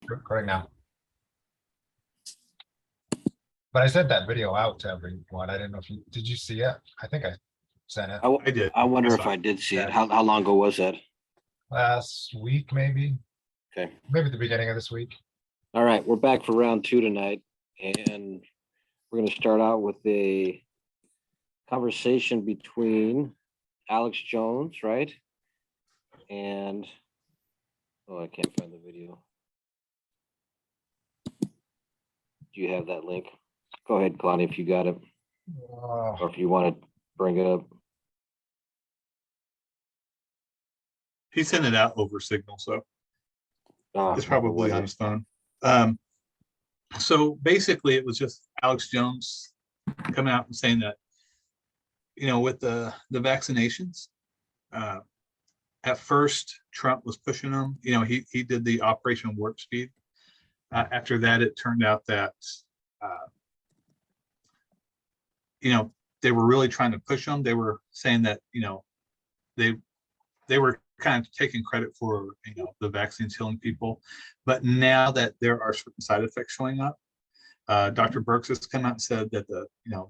recording now. But I sent that video out to everyone. I didn't know if did you see it? I think I sent it I did. I wonder I if saw I it. did see it. Yeah. How long ago was that? last week, maybe Okay. the beginning of this week. All right, we're back for round two tonight, and we're going to start out with a conversation between Alex Jones, right? And, oh, I can't find the video. Do you have that link? Go ahead, Connie, if you got it, or if you want to bring it up. He sent it out over Signal, so Oh, it's probably on his phone. So basically, it was just Alex Jones coming out and saying that, with the vaccinations, at first Trump was pushing them. He did the Operation Warp Speed. After that, it turned out that they were really trying to push them. They were saying that they were kind of taking credit for the vaccines healing people, but now that there are certain side effects showing up, Dr. Birx has come out and said that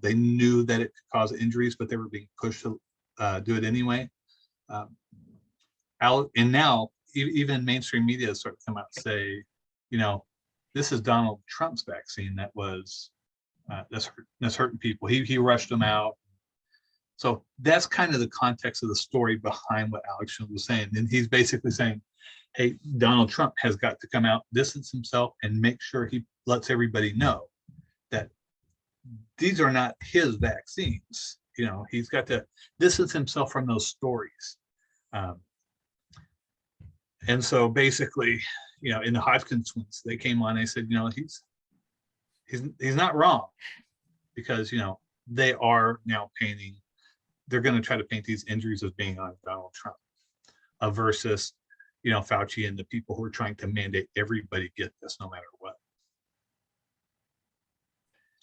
they knew that it could cause injuries, but they were being pushed to do it anyway. And now even mainstream media has started to come out and say, this is Donald Trump's vaccine that was that's hurting people. He rushed them out. So that's kind of the context of the story behind what Alex Jones was saying. And he's basically saying, hey, Donald Trump has got to come out, distance himself, and make sure he lets everybody know that these are not his vaccines. He's got to distance himself from those stories. And so basically, in the Hodgkin's twins, they came on, they said, he's not wrong, because, they are now they're going to try to paint these injuries as being on Donald Trump versus, Fauci and the people who are trying to mandate everybody get this no matter what.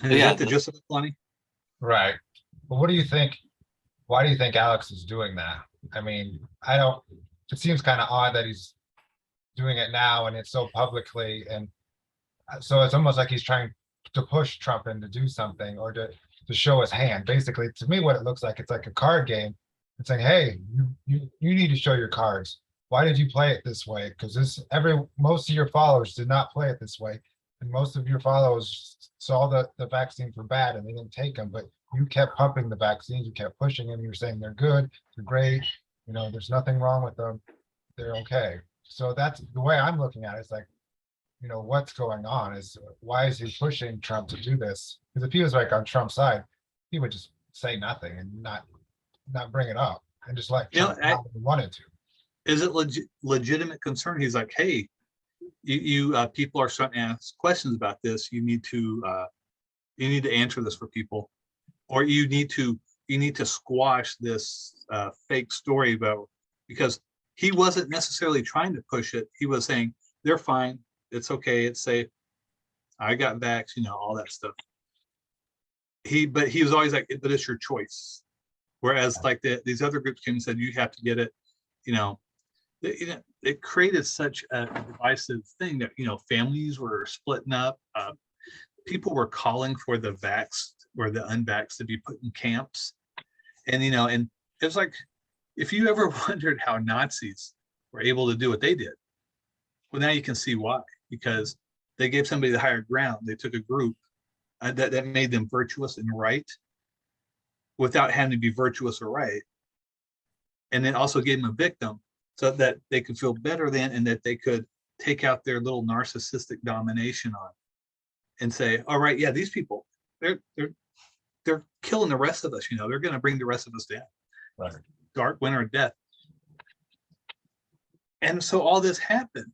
And is that the gist of it, Lonnie? Right. But what do you think? Why do you think Alex is doing that? I mean, it seems kind of odd that he's doing it now and it's so publicly. And so it's almost like he's trying to push Trump into do something or to show his hand. Basically, to me, what it looks like, it's like a card game. It's saying, hey, you need to show your cards. Why did you play it this way? Because most of your followers did not play it this way. And most of your followers saw the vaccines were bad and they didn't take them, but you kept pumping the vaccines, you kept pushing them, you were saying they're good, they're great, there's nothing wrong with them, they're okay. So that's the way I'm looking at it. It's like, what's going on is why is he pushing Trump to do this? Because if he was like on Trump's side, he would just say nothing and not bring it up and just like Trump he wanted to. Is it legitimate concern? He's like, hey, you people are starting to ask questions about this. You need to answer this for people, or you need to squash this fake story about, because he wasn't necessarily trying to push it. He was saying they're fine, it's okay, it's safe, I got vax, all that stuff. But he was always like, but it's your choice. Whereas like these other groups came and said you have to get it. It created such a divisive thing that families were splitting up. People were calling for the vaxxed or the unvaxxed to be put in camps, and and it was like, if you ever wondered how Nazis were able to do what they did, well, now you can see why. Because they gave somebody the higher ground. They took a group that made them virtuous and right without having to be virtuous or right, and then also gave them a victim so that they could feel better then, and that they could take out their little narcissistic domination on and say, all right, yeah, these people, they're killing the rest of us. They're going to bring the rest of us down. Right. Dark winter of death. And so all this happened.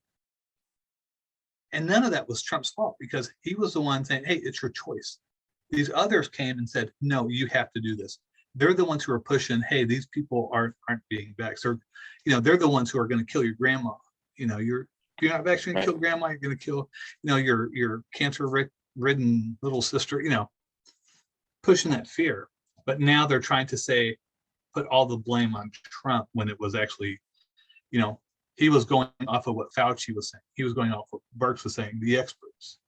And none of that was Trump's fault, because he was the one saying, hey, it's your choice. These others came and said, no, you have to do this. They're the ones who are pushing, hey, these people aren't being vaxxed. Or, they're the ones who are going to kill your grandma. You're not vaccinated, kill grandma, you're going to kill, your cancer-ridden little sister, pushing that fear. But now they're trying to say, put all the blame on Trump, when it was actually, he was going off of what Fauci was saying. He was going off what Birx was saying, the experts.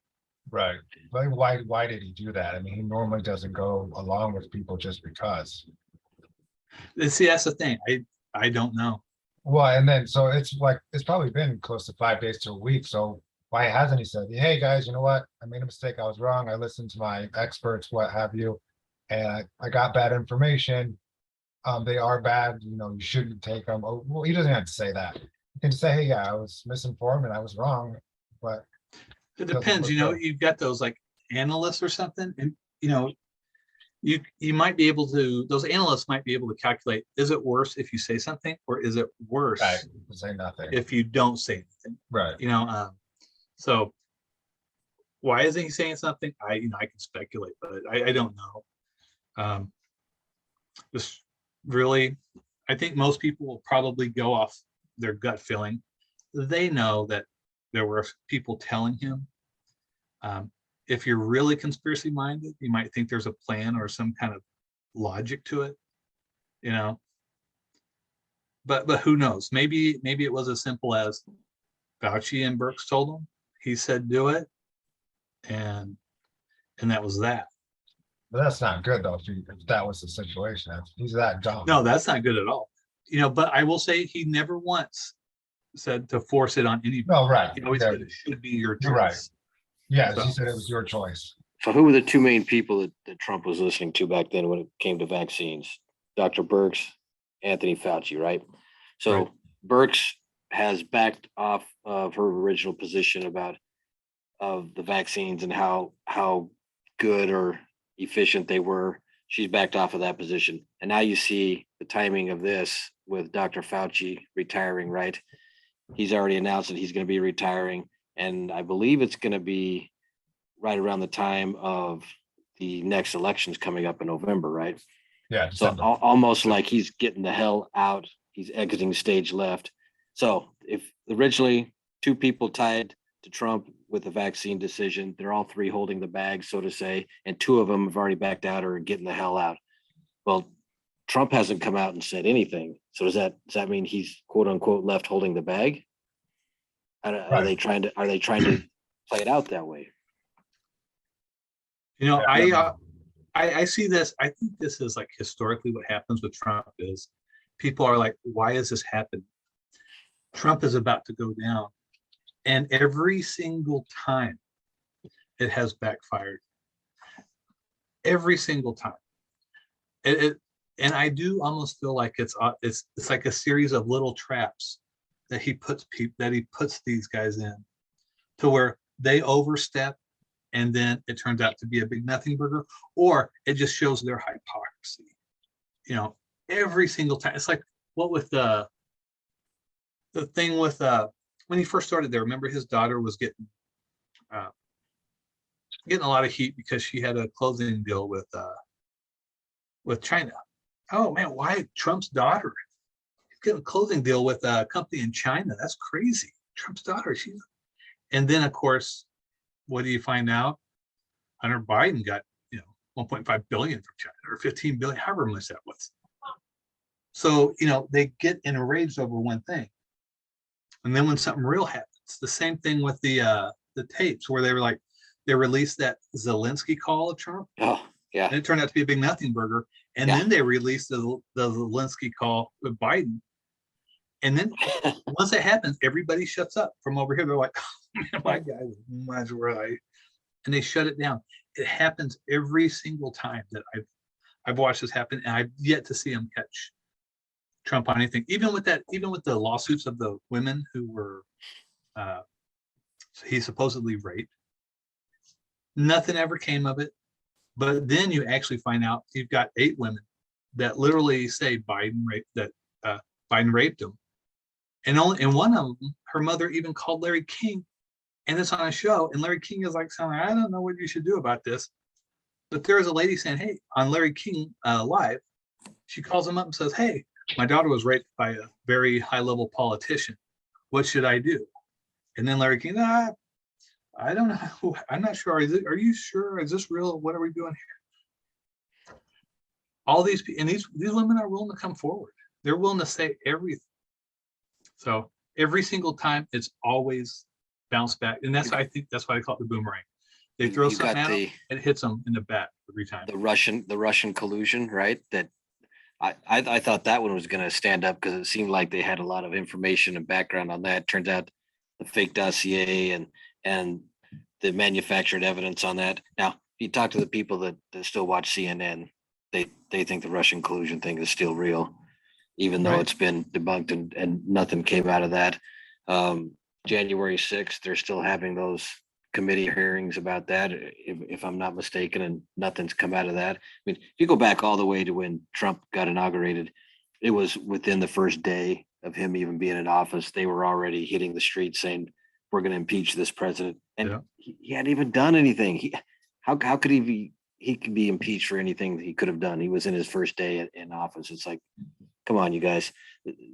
Right. But why did he do that? I mean, he normally doesn't go along with people just because. And see, that's the thing. I don't know. Well, and then, so it's like, it's probably been close to 5 days to a week, so why hasn't he said, hey, guys, you know what? I made a mistake, I was wrong, I listened to my experts, what have you, and I got bad information. They are bad, you shouldn't take them. Oh, well, he doesn't have to say that. He can just say, hey, yeah, I was misinformed and I was wrong, but It doesn't depends, look good. you've got those like analysts or something, and you might be able to, those analysts might be able to calculate, is it worse if you say something, or is it worse Right, say nothing, if you don't say anything? right, So why isn't he saying something? I can speculate, but I don't know. Just really, I think most people will probably go off their gut feeling. They know that there were people telling him. If you're really conspiracy minded, you might think there's a plan or some kind of logic to it, but who knows? Maybe it was as simple as Fauci and Birx told him. He said do it, and that was that. but that's not good though, if that was the situation, if he's that dumb. No, that's not good at all. But I will say he never once said to force it on anybody. No, right, He always yeah, said it should be your You're right. choice. yes, he So- said it was your choice. So who were the two main people that Trump was listening to back then when it came to vaccines? Dr. Birx, Anthony Fauci, right? So Right. Birx has backed off of her original position of the vaccines and how good or efficient they were. She's backed off of that position. And now you see the timing of this with Dr. Fauci retiring, right? He's already announced that he's going to be retiring. And I believe it's going to be right around the time of the next elections coming up in November, right? Yeah, So December. almost like he's getting the hell out. He's exiting stage left. So if originally two people tied to Trump with the vaccine decision, they're all three holding the bag, so to say, and two of them have already backed out or are getting the hell out. Well, Trump hasn't come out and said anything. So does that mean he's quote unquote left holding the bag? Are Right. they trying to play it out that way? I see this. I think this is like historically what happens with Trump is people are like, why is this happening? Trump is about to go down. And every single time it has backfired. Every single time. And I do almost feel like it's like a series of little traps that he puts these guys in to where they overstep, and then it turns out to be a big nothing burger, or it just shows their hypocrisy. Every single time. It's like what with the thing with when he first started there. Remember, his daughter was getting a lot of heat because she had a clothing deal with China. Oh man, why Trump's daughter? He's getting a clothing deal with a company in China. That's crazy. Trump's daughter. And then of course, what do you find out? Hunter Biden got 1.5 billion from China, or 15 billion, however much that was. So they get enraged over one thing, and then when something real happens, the same thing with the tapes where they released that Zelensky call of Trump. Oh, yeah. And it turned out to be a big nothing burger. And Yeah. then they released the Zelensky call with Biden. And then once it happens, everybody shuts up from over here. They're like, oh, man, my guy was right. And they shut it down. It happens every single time that I've watched this happen, and I've yet to see him catch Trump on anything. Even with the lawsuits of the women who were he supposedly raped. Nothing ever came of it. But then you actually find out you've got 8 women that literally say Biden raped them. And one of them, her mother even called Larry King, and it's on a show. And Larry King is like saying, I don't know what you should do about this. But there is a lady saying, hey, on Larry King live, she calls him up and says, hey, my daughter was raped by a very high level politician. What should I do? And then Larry King, I don't know. I'm not sure. Are you sure? Is this real? What are we doing here? All these women are willing to come forward. They're willing to say everything. So every single time, it's always bounced back. And that's why I think that's why I call it the boomerang. They You- throw you something got at them, the- it hits them in the back every time. the Russian collusion, right? That I thought that one was going to stand up because it seemed like they had a lot of information and background on that. Turns out the fake dossier and the manufactured evidence on that. Now, if you talk to the people that still watch CNN, they think the Russian collusion thing is still real, even though Right. it's been debunked and nothing came out of that. January 6th, they're still having those committee hearings about that, if I'm not mistaken, and nothing's come out of that. I mean, if you go back all the way to when Trump got inaugurated, it was within the first day of him even being in office, they were already hitting the streets saying, we're going to impeach this president. And Yeah. he hadn't even done anything. How could he could be impeached for anything that he could have done? He was in his first day in office. It's like, come on, you guys.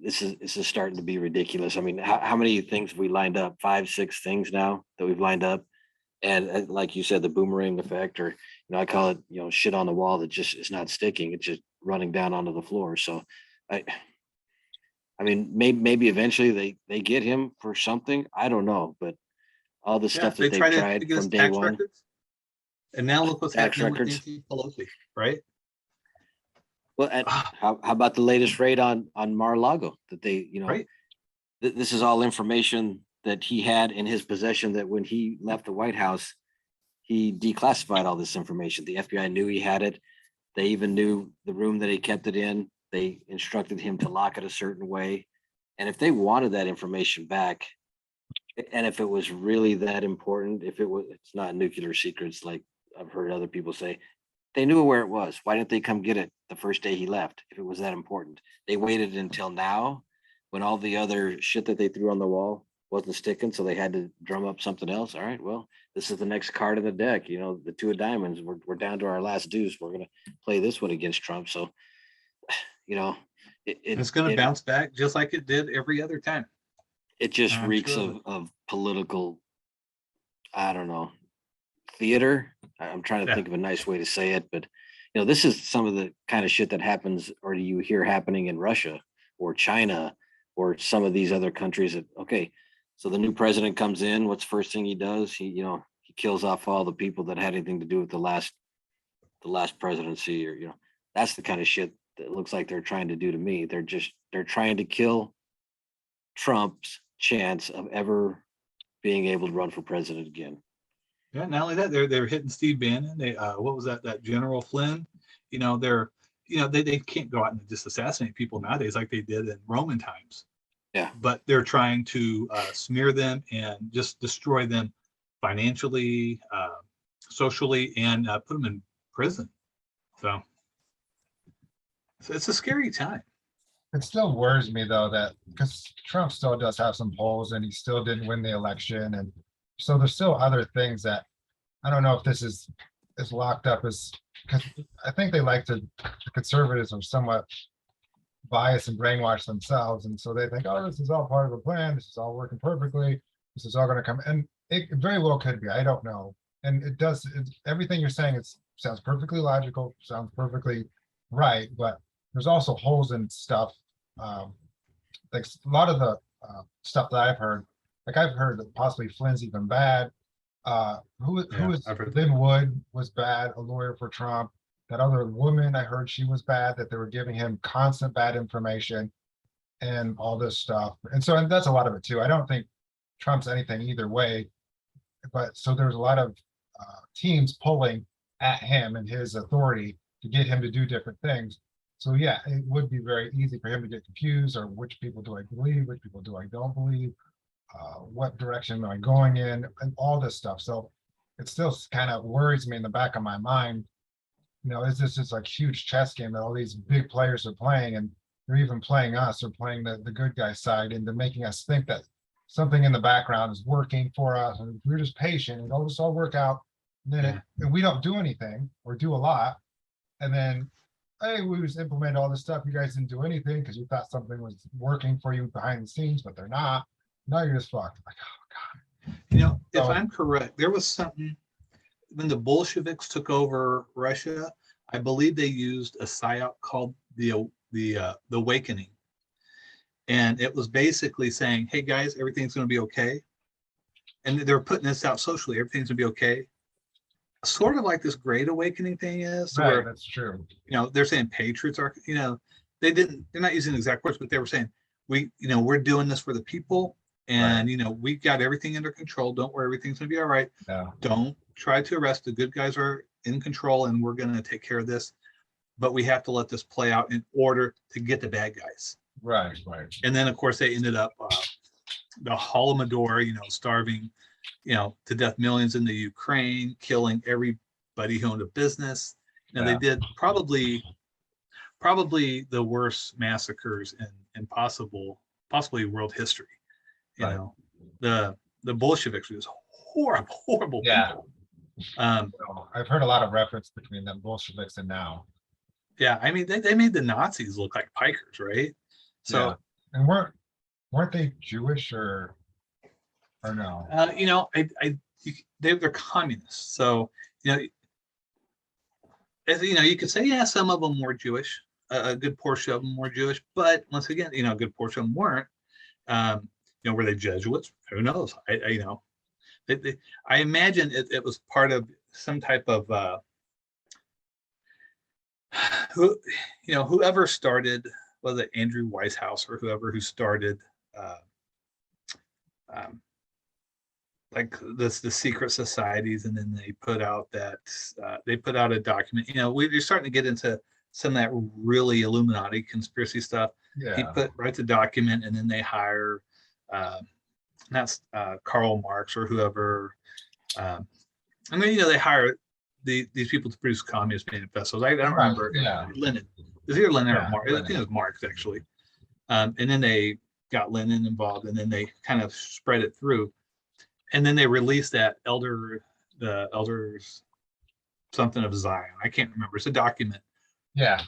This is starting to be ridiculous. I mean, how many things have we lined up? 5, 6 things now that we've lined up. And like you said, the boomerang effect, or, I call it, shit on the wall that just is not sticking. It's just running down onto the floor. So I mean, maybe eventually they get him for something. I don't know, but all the Yeah, stuff they that tried they've to tried get us from day tax one. records. And now look what's Tax happening with records. Nancy Pelosi, right? Well, and Ah. how about the latest raid on Mar-a-Lago that they, Right. This is all information that he had in his possession, that when he left the White House, he declassified all this information. The FBI knew he had it. They even knew the room that he kept it in. They instructed him to lock it a certain way. And if they wanted that information back, and if it was really that important, it's not nuclear secrets like I've heard other people say, they knew where it was. Why didn't they come get it the first day he left if it was that important? They waited until now when all the other shit that they threw on the wall wasn't sticking, so they had to drum up something else. All right, well, this is the next card in the deck. The 2 of diamonds. We're down to our last deuce. We're gonna play this one against Trump. So, It's going to bounce back just like it did every other time. It just I'm reeks sure of of political, I don't know, theater. I'm trying to Yeah. think of a nice way to say it, but this is some of the kind of shit that happens, or you hear happening in Russia or China or some of these other countries. That, okay, so the new president comes in. What's the first thing he does? He kills off all the people that had anything to do with the last presidency, or that's the kind of shit that looks like they're trying to do to me. They're trying to kill Trump's chance of ever being able to run for president again. Yeah, not only that, they're hitting Steve Bannon. They what was that General Flynn? They can't go out and just assassinate people nowadays like they did in Roman times. Yeah. But they're trying to smear them and just destroy them financially, socially, and put them in prison. So it's a scary time. It still worries me though, that because Trump still does have some polls and he still didn't win the election. And so there's still other things that I don't know if this is as locked up as, because I think the conservatives are somewhat biased and brainwashed themselves. And so they think, oh, this is all part of a plan. This is all working perfectly. This is all going to come. And it very well could be. I don't know. And everything you're saying, sounds perfectly logical, sounds perfectly right, but there's also holes in stuff. Like a lot of the stuff that I've heard that possibly Flynn's even bad. Who is I've heard Lynn Wood was bad, a lawyer for Trump. That other woman, I heard she was bad, that they were giving him constant bad information and all this stuff. And that's a lot of it too. I don't think Trump's anything either way. But so there's a lot of teams pulling at him and his authority to get him to do different things. So yeah, it would be very easy for him to get confused, or which people do I believe, which people do I don't believe, what direction am I going in, and all this stuff. So it still kind of worries me in the back of my mind. Is this just like huge chess game that all these big players are playing, and they're even playing us, or playing the good guy side into making us think that something in the background is working for us, and we're just patient and it'll just all work out. And then and we don't do anything or do a lot. And then, hey, we just implement all this stuff. You guys didn't do anything because you thought something was working for you behind the scenes, but they're not. Now you're just fucked. Like, oh God. If So- I'm correct, there was something when the Bolsheviks took over Russia. I believe they used a psyop called the Awakening, And it was basically saying, hey, guys, everything's going to be okay. And they're putting this out socially, everything's going to be okay. Sort of like this Great Awakening thing is, Right, where, that's true. they're saying patriots are, they're not using the exact words, but they were saying, we're doing this for the people. And, we got everything under control. Don't worry, everything's going to be all right. Yeah, Don't try to arrest. The good guys are in control and we're going to take care of this. But we have to let this play out in order to get the bad guys. right. And then, of course, they ended up the Holodomor, starving, to death millions in the Ukraine, killing everybody who owned a business. They did probably the worst massacres in possibly world history. Right. The Bolsheviks were just horrible Yeah. people. Well, I've heard a lot of reference between them Bolsheviks and now. Yeah, I mean, they made the Nazis look like pikers, right? So, Yeah. And weren't they Jewish or no? they're communists. So, you could say, yeah, some of them were Jewish. A good portion of them were Jewish, but once again, a good portion of them weren't. Were they Jesuits? Who knows? I imagine it was part of some type of whoever started, was it Andrew Weishaupt or whoever who started like the secret societies, and then they put out a document. We're starting to get into some of that really Illuminati conspiracy stuff. Yeah. He writes a document, and then they hire that's Karl Marx or whoever. They hire these people to produce communist manifestos. I don't remember. Yeah. Lenin. Is it Lenin or Yeah, Marx? I think it was Marx, actually. And then they got Lenin involved, and then they kind of spread it through. And then they released that the elders something of Zion. I can't remember. It's a document. Yeah.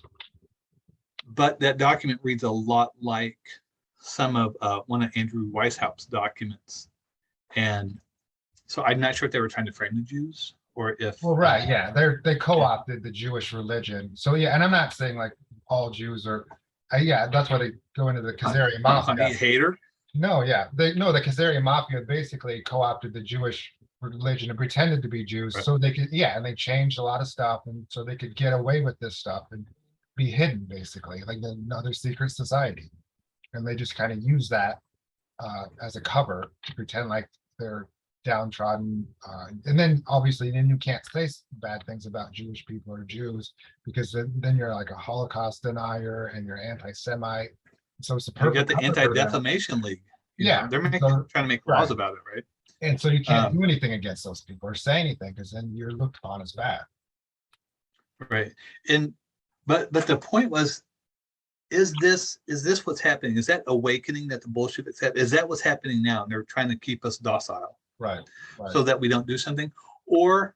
But that document reads a lot like some of one of Andrew Weishaupt's documents. And so I'm not sure if they were trying to frame the Jews or if. Well, right. Yeah. They co-opted the Jewish religion. So yeah. And I'm not saying like all Jews are, yeah, that's why they go into the Khazarian Mafia. You hater. No, yeah. The Khazarian Mafia basically co-opted the Jewish religion and pretended to be Jews. Right. So they could, and they changed a lot of stuff. And so they could get away with this stuff and be hidden, basically, like another secret society. And they just kind of use that as a cover to pretend like they're downtrodden. And then obviously then you can't say bad things about Jewish people or Jews, because then you're like a Holocaust denier and you're anti-Semite. So it's a You perfect get the cover for that. Anti-Defamation League. Yeah, They're so- trying to make laws right. about it, right? And so you can't do anything against those people or say anything, because then you're looked upon as bad. Right. And but the point was, is this what's happening? Is that awakening that the Bolsheviks have? Is that what's happening now? And they're trying to keep us docile Right. so that we don't do something? Or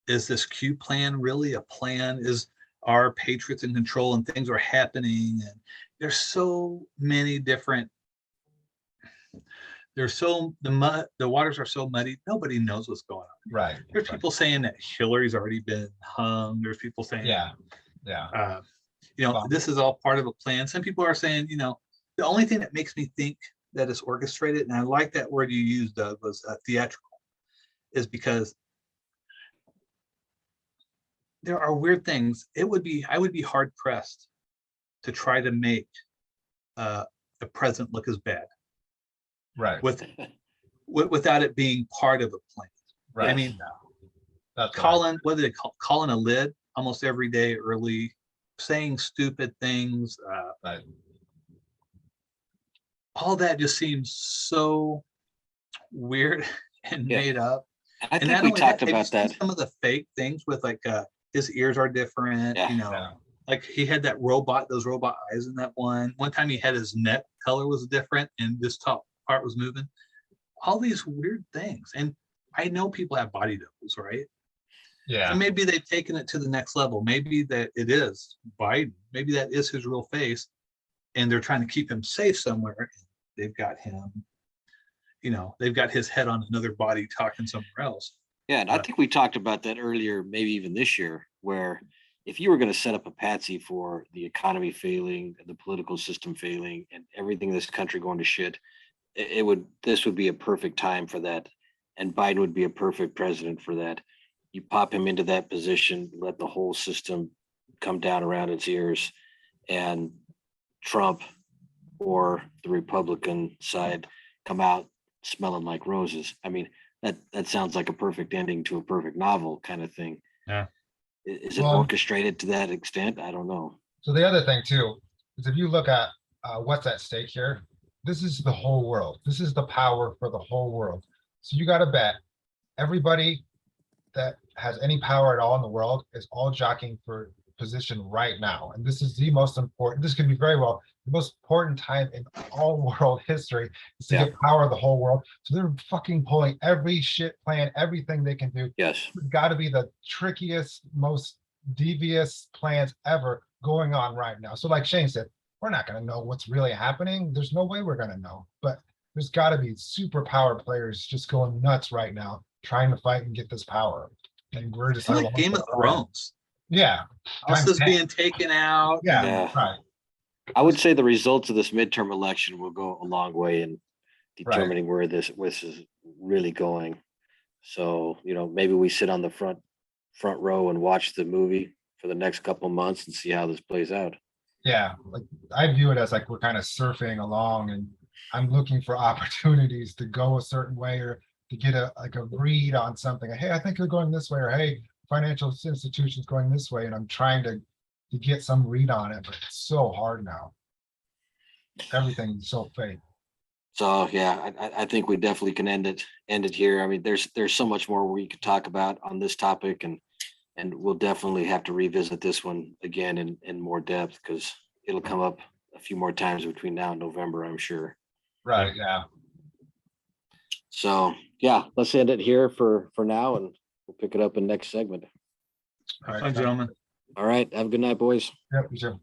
is this Q plan really a plan? Is our patriots in control and things are happening? And there's so many different. The waters are so muddy. Nobody knows what's going on. Right. There's people saying that Hillary's already been hung. There's people saying, Yeah. Well- this is all part of a plan. Some people are saying, the only thing that makes me think that it's orchestrated, and I like that word you used, Doug, was theatrical, is because there are weird things. I would be hard pressed to try to make the president look as bad Right. without it being part of a plan. Right. I mean, Yeah. That's calling, what do they calling a lid almost every day early, saying stupid things. right. All that just seems so weird and Yeah. made up. I And think not we only talked have you about seen that. some of the fake things with like his ears are different, Yeah. Yeah. like he had those robot eyes in that one. One time he had his neck color was different and this top part was moving. All these weird things. And I know people have body doubles, right? Yeah. And maybe they've taken it to the next level. Maybe that it is Biden. Maybe that is his real face. And they're trying to keep him safe somewhere. They've got him, they've got his head on another body talking somewhere else. Yeah, and I think we talked about that earlier, maybe even this year, where if you were going to set up a patsy for the economy failing, the political system failing, and everything in this country going to shit, this would be a perfect time for that. And Biden would be a perfect president for that. You pop him into that position, let the whole system come down around its ears, and Trump or the Republican side come out smelling like roses. I mean, that sounds like a perfect ending to a perfect novel kind of thing. Yeah. Is it Well, orchestrated to that extent? I don't know. So the other thing too, is if you look at what's at stake here, this is the whole world. This is the power for the whole world. So you gotta bet everybody that has any power at all in the world is all jockeying for position right now. And this is the most important, this could be very well, the most important time in all world history is to Yeah. get power of the whole world. So they're fucking pulling every shit plan, everything they can do. Yes. It's gotta be the trickiest, most devious plans ever going on right now. So like Shane said, we're not gonna know what's really happening. There's no way we're gonna know, but there's gotta be super power players just going nuts right now, trying to fight and get this power. And we're just It's like along Game for of the ride. Thrones. Yeah, Houses 10. being taken out. yeah, Yeah. right, I would say the results of this midterm election will go a long way in Right. determining where this is really going. So, maybe we sit on the front row and watch the movie for the next couple of months and see how this plays out. yeah. Like I view it as like we're kind of surfing along and I'm looking for opportunities to go a certain way or to get a read on something. Hey, I think you're going this way, or hey, financial institution's going this way, and I'm trying to get some read on it, but it's so hard now. Everything's so fake. So yeah, I think we definitely can end it here. I mean, there's so much more we could talk about on this topic, and we'll definitely have to revisit this one again in more depth because it'll come up a few more times between now and November, I'm sure. Right, yeah. So yeah, let's end it here for now, and we'll pick it up in next segment. All Have right, fun, gentlemen. All right, have a good night, boys. Yep, you too.